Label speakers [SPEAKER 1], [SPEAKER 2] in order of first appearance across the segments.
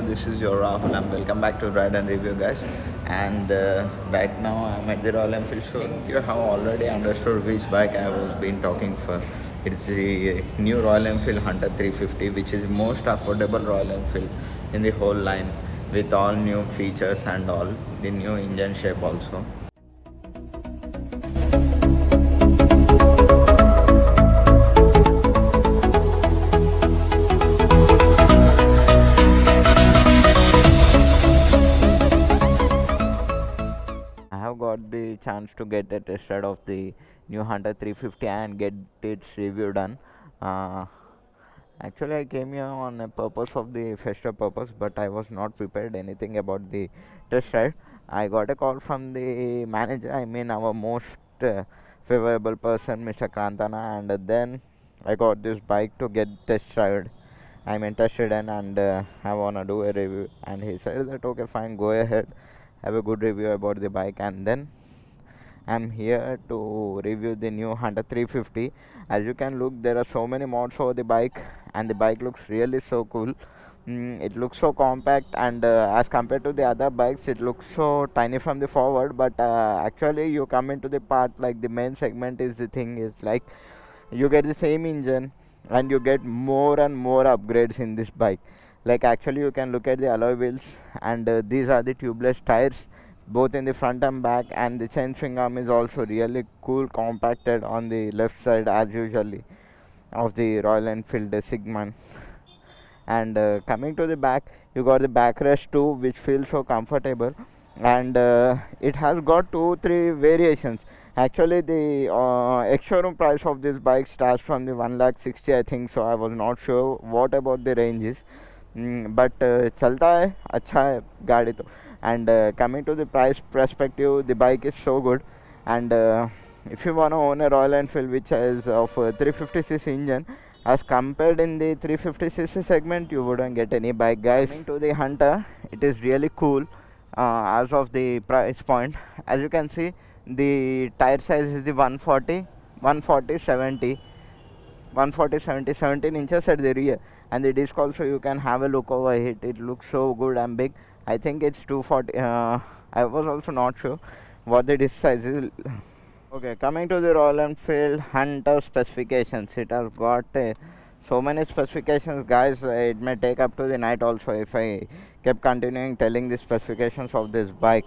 [SPEAKER 1] this is your Rahul and welcome back to Ride and Review, guys. And right now I'm at the Royal Enfield showing. You have already understood which bike I was been talking for. It's the new Royal Enfield Hunter 350, which is most affordable Royal Enfield in the whole line, with all new features and all the new engine shape also. I have got the chance to get a test ride of the new Hunter 350 and get its review done. Uh, Actually, I came here on a purpose of the festive purpose, but I was not prepared anything about the test ride. I got a call from the manager, I mean our most favorable person, Mr. Krantana, and then I got this bike to get test ride. I'm interested in, and I wanna do a review. And he said that okay, fine, go ahead, have a good review about the bike, and then I'm here to review the new Hunter 350. As you can look, there are so many mods for the bike, and the bike looks really so cool. It looks so compact, and as compared to the other bikes, it looks so tiny from the forward. But actually, you come into the part like the main segment is the thing is like you get the same engine and you get more and more upgrades in this bike. Like actually, you can look at the alloy wheels, and these are the tubeless tires both in the front and back, and the chain swing arm is also really cool compacted on the left side as usually of the Royal Enfield Sigma. And coming to the back, you got the backrest too, which feels so comfortable, and it has got 2-3 variations. Actually, the ex-showroom price of this bike starts from the 1,60,000, I think so. I was not sure what about the ranges, but चलता है अच्छा है गाड़ी तो. And coming to the price perspective, the bike is so good. And if you want to own a Royal Enfield which is of 350cc engine, as compared in the 350cc segment, you wouldn't get any bike, guys. Coming to the Hunter, it is really cool as of the price point. As you can see, the tire size is the 140 70 140 70 17 inches at the rear, and the disc also you can have a look over it. It looks so good and big. I think it's 240. I was also not sure what the disc size is. Okay, coming to the Royal Enfield Hunter specifications, it has got so many specifications, guys. It may take up to the night also if I kept continuing telling the specifications of this bike.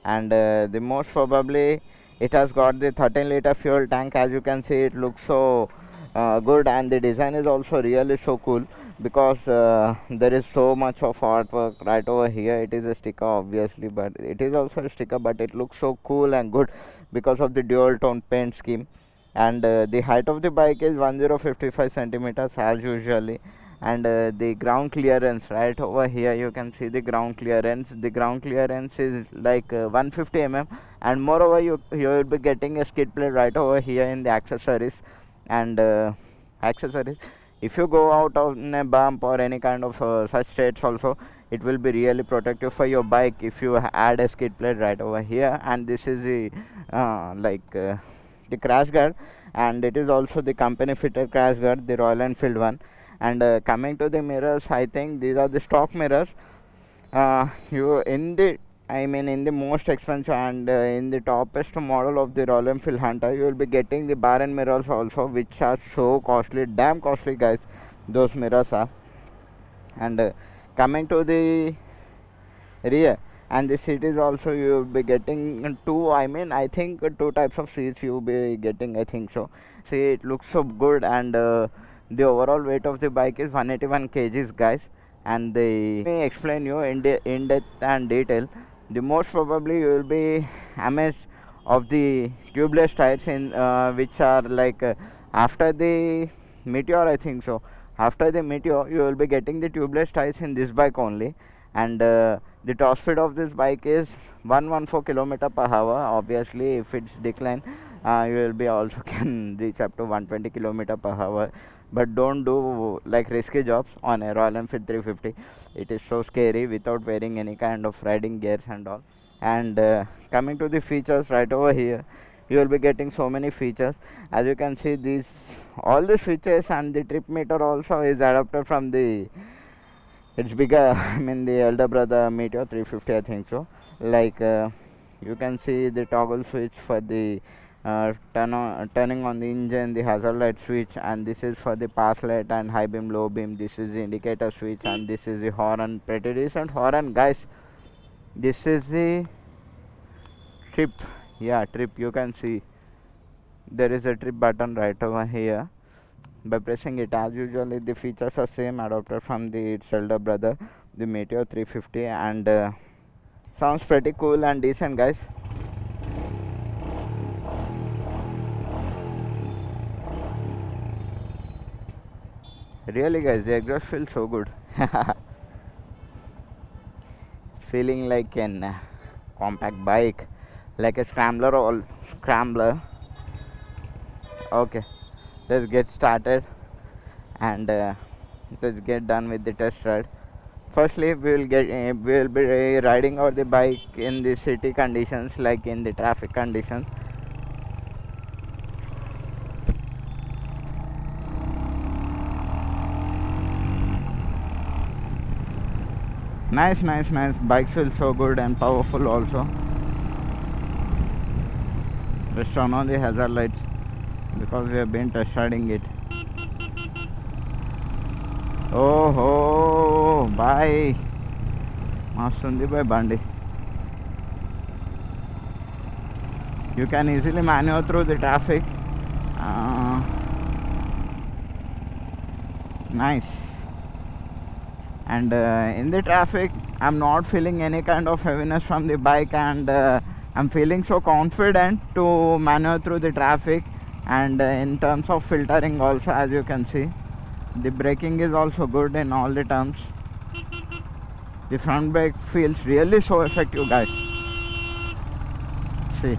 [SPEAKER 1] And the most probably it has got the 13-liter fuel tank. As you can see, it looks so good, and the design is also really so cool because there is so much of artwork right over here. It is a sticker obviously, but it is also a sticker, but it looks so cool and good because of the dual tone paint scheme. And the height of the bike is 1055 centimeters as usually. And the ground clearance right over here, you can see the ground clearance. The ground clearance is like 150 mm, and moreover you will be getting a skid plate right over here in the accessories. And accessories, if you go out on a bump or any kind of such states also, it will be really protective for your bike if you add a skid plate right over here. And this is the the crash guard, and it is also the company fitted crash guard, the Royal Enfield one. And coming to the mirrors, I think these are the stock mirrors. You in the in the most expensive and in the toppest model of the Royal Enfield Hunter, you will be getting the bar and mirrors also, which are so costly, damn costly, guys. Those mirrors are. And coming to the rear and the seat is also, you will be getting two. I think two types of seats you will be getting, I think so. See, it looks so good, and the overall weight of the bike is 181 kgs, guys. And they may explain you in depth and detail. The most probably you will be amazed of the tubeless tires in which are like after the meteor, I think so. After the meteor, you will be getting the tubeless tires in this bike only. And the top speed of this bike is 114 kilometer per hour. Obviously, if it's decline, you will be also can reach up to 120 kilometer per hour. But don't do like risky jobs on a Royal Enfield 350. It is so scary without wearing any kind of riding gears and all. And coming to the features right over here, you will be getting so many features. As you can see, these all the switches and the trip meter also is adapted from the It's bigger. I mean the elder brother Meteor 350, I think so. Like you can see the toggle switch for the turning on the engine, the hazard light switch, and this is for the pass light and high beam, low beam. This is the indicator switch, and this is the horn. Pretty decent horn, guys. This is the trip. Yeah, trip. You can see there is a trip button right over here. By pressing it, as usually the features are same, adopted from the its elder brother, the Meteor 350, and sounds pretty cool and decent, guys. Really, guys, the exhaust feels so good. It's feeling like an compact bike, like a scrambler or scrambler. Okay, let's get started and let's get done with the test ride. Firstly, we will be riding out the bike in the city conditions, like in the traffic conditions. Nice, nice, nice. Bikes feel so good and powerful also. Let's turn on the hazard lights because we have been test riding it. Oh, bye. Masundi by Bandi. You can easily maneuver through the traffic. Nice. And in the traffic, I'm not feeling any kind of heaviness from the bike, and I'm feeling so confident to maneuver through the traffic. And in terms of filtering also, as you can see, the braking is also good in all the terms. The front brake feels really so effective, guys. See.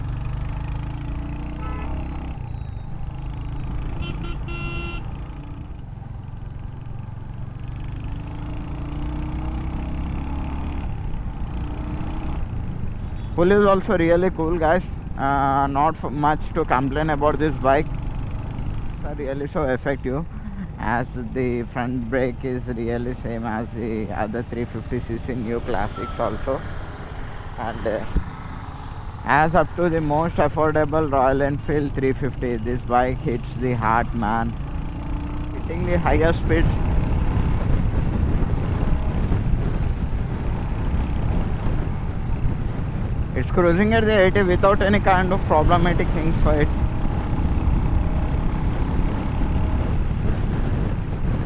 [SPEAKER 1] Pull is also really cool, guys. Not much to complain about this bike. It's really so effective, as the front brake is really same as the other 350cc new classics also. And as up to the most affordable Royal Enfield 350, this bike hits the heart, man. Hitting the higher speeds. It's cruising at the 80 without any kind of problematic things for it.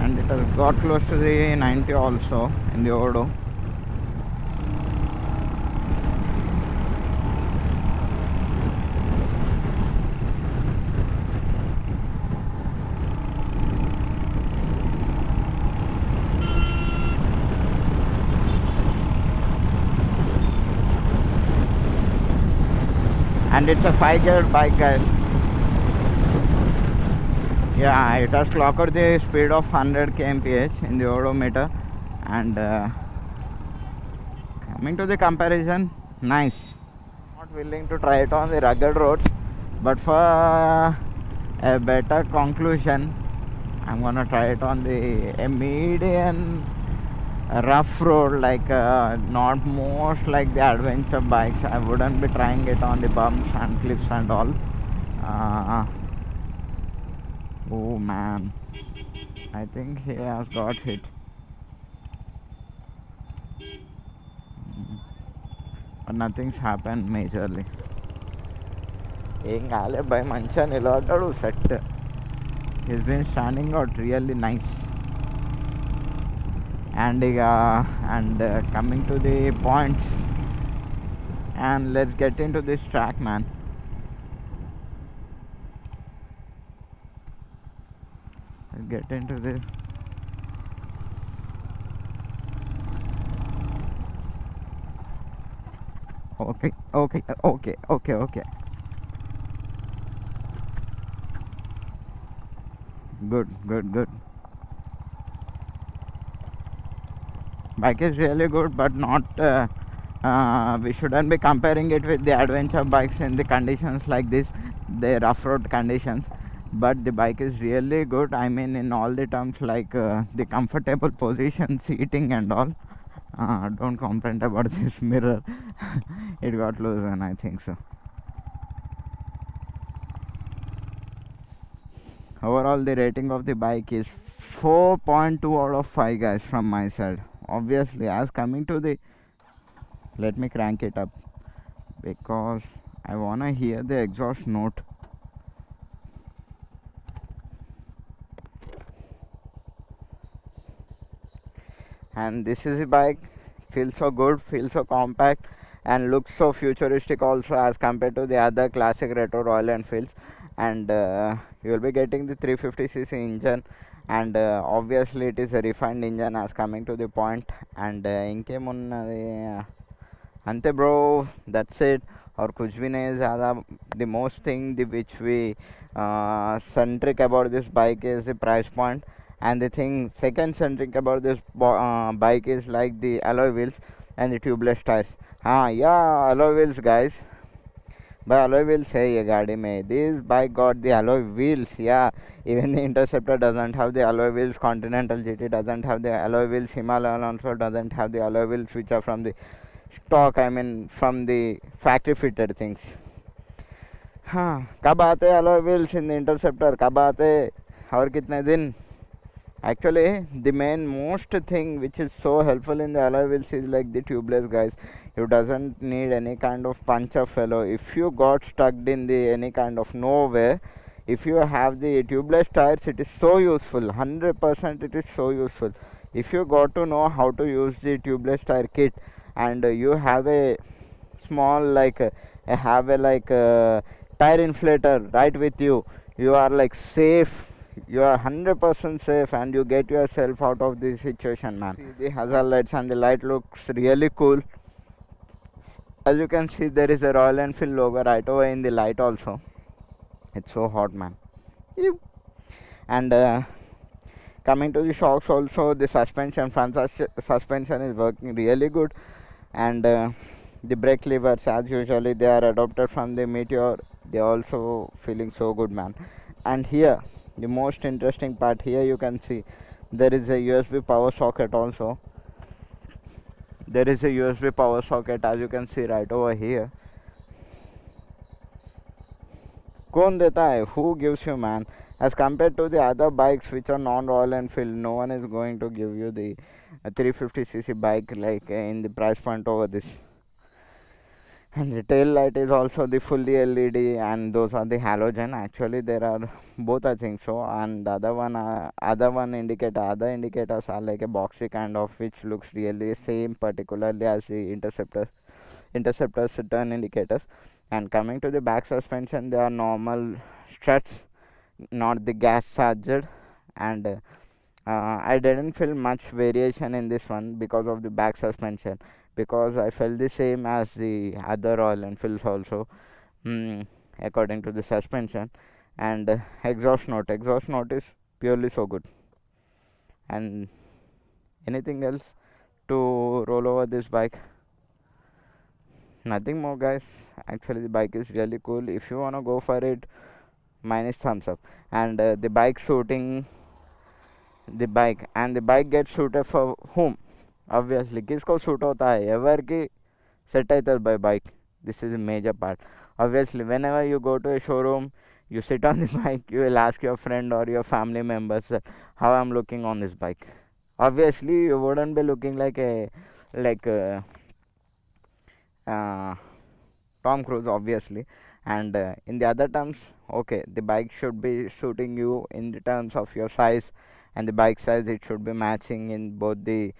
[SPEAKER 1] And it has got close to the 90 also in the Odo. And it's a 5-gear bike, guys. Yeah, it has clocked the speed of 100 kmph in the odometer. And coming to the comparison, nice. Not willing to try it on the rugged roads, but for a better conclusion, I'm gonna try it on a median rough road, like not most like the adventure bikes. I wouldn't be trying it on the bumps and cliffs and all. Oh man, I think he has got hit. But nothing's happened majorly. ఏం కాలే by మంచిగా నిలబడ్డాడు set. He's been standing out really nice. And coming to the points, and let's get into this track, man. Let's get into this. Okay. Good. Bike is really good, but not we shouldn't be comparing it with the adventure bikes in the conditions like this, the rough road conditions. but the bike is really good. I mean, in all the terms, like the comfortable position, seating and all. Don't complain about this mirror. It got loose, and I think so. Overall, the rating of the bike is 4.2 out of 5, guys, from my side. Obviously, as coming to the, let me crank it up because I wanna hear the exhaust note. And this is the bike, feels so good, feels so compact, and looks so futuristic also as compared to the other classic retro Royal Enfields. And you will be getting the 350cc engine, and obviously it is a refined engine as coming to the point. And ఇంకేమున్నది అంతే bro, that's it. और कुछ भी नहीं ज़्यादा. The most thing which we centric about this bike is the price point. And the thing second centric about this bike is like the alloy wheels and the tubeless tires. Yeah, alloy wheels, guys. But alloy wheels है ये गाड़ी में. This bike got the alloy wheels. Yeah, even the Interceptor doesn't have the alloy wheels. Continental GT doesn't have the alloy wheels. Himalayan also doesn't have the alloy wheels, which are from the stock. I mean, from the factory fitted things. कब आते alloy wheels in the Interceptor? कब आते और कितने दिन? Actually, the main most thing which is so helpful in the alloy wheels is like the tubeless, guys. You doesn't need any kind of puncher fellow. If you got stuck in the any kind of nowhere, if you have the tubeless tires, it is so useful. 100% it is so useful. If you got to know how to use the tubeless tire kit, and you have a small like have a like tire inflator right with you, you are like safe. You are 100% safe, and you get yourself out of the situation, man. See the hazard lights, and the light looks really cool. As you can see, there is a Royal Enfield logo right over in the light also. It's so hot, man. And coming to the shocks also, the suspension, front suspension is working really good. And the brake levers, as usually, they are adopted from the Meteor. They also feeling so good, man. And here, the most interesting part, here you can see there is a USB power socket also. There is a USB power socket, as you can see right over here. कौन देता है? Who gives you, man? As compared to the other bikes which are non-Royal Enfield, no one is going to give you the 350cc bike like in the price point over this. And the tail light is also the fully LED, and those are the halogen. Actually, there are both, I think so. And the other indicators are like a boxy kind of, which looks really same, particularly as the interceptors turn indicators. And coming to the back suspension, they are normal struts, not the gas charged. And I didn't feel much variation in this one because of the back suspension, because I felt the same as the other Royal Enfields also, according to the suspension. And exhaust note is purely so good. And anything else to roll over this bike? Nothing more, guys. Actually, the bike is really cool. If you wanna go for it, mine is thumbs up. And the bike suiting the bike, and the bike gets suited for whom? Obviously, किसको suit होता है? Ever की set है by bike. This is a major part. Obviously, whenever you go to a showroom, you sit on the bike, you will ask your friend or your family members how I'm looking on this bike. Obviously, you wouldn't be looking like Tom Cruise, obviously. And in the other terms, okay, the bike should be suiting you in the terms of your size, and the bike size, it should be matching in both the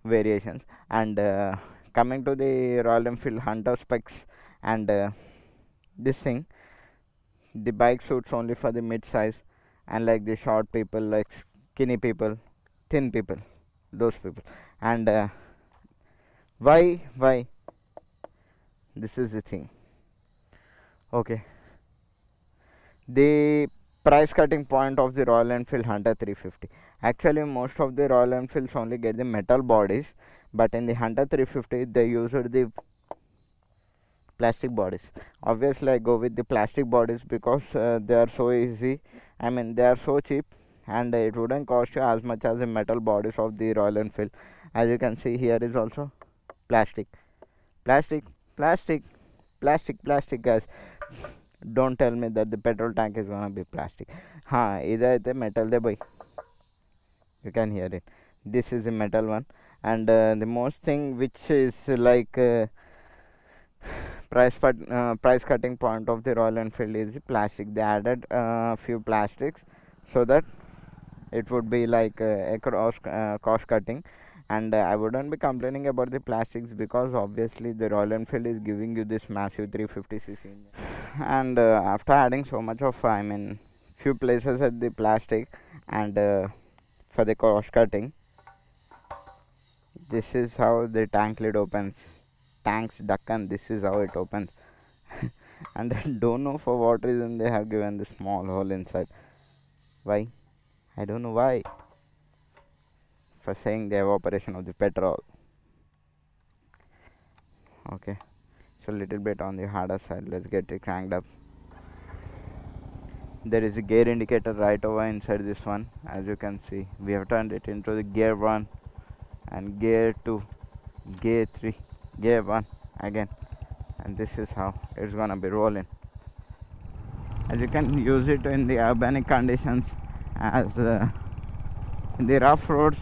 [SPEAKER 1] variations. And coming to the Royal Enfield Hunter specs, and this thing, the bike suits only for the mid size, and like the short people, like skinny people, thin people, those people. And why this is the thing. Okay, the price cutting point of the Royal Enfield Hunter 350. Actually, most of the Royal Enfields only get the metal bodies, but in the Hunter 350 they used the plastic bodies. Obviously, I go with the plastic bodies because they are so easy, I mean, they are so cheap, and it wouldn't cost you as much as the metal bodies of the Royal Enfield. As you can see, here is also plastic, plastic, plastic, plastic, guys. Don't tell me that the petrol tank is gonna be plastic. Either the metal de boy. You can hear it. This is the metal one, and the most thing which is like price cutting point of the Royal Enfield is the plastic. They added a few plastics so that it would be like a cost cutting, and I wouldn't be complaining about the plastics, because obviously the Royal Enfield is giving you this massive 350cc engine. And after adding so much of, I mean, few places at the plastic, and for the cost cutting, this is how the tank lid opens. Tank's Dakkan, this is how it opens. And I don't know for what reason they have given this small hole inside. Why? I don't know why. For saying the evaporation of the petrol. Okay, so little bit on the harder side. Let's get it cranked up. There is a gear indicator right over inside this one. As you can see, we have turned it into the gear 1 and gear 2, gear 3, gear 1 again, and this is how it's gonna be rolling. As you can use it in the urbanic conditions, as in the rough roads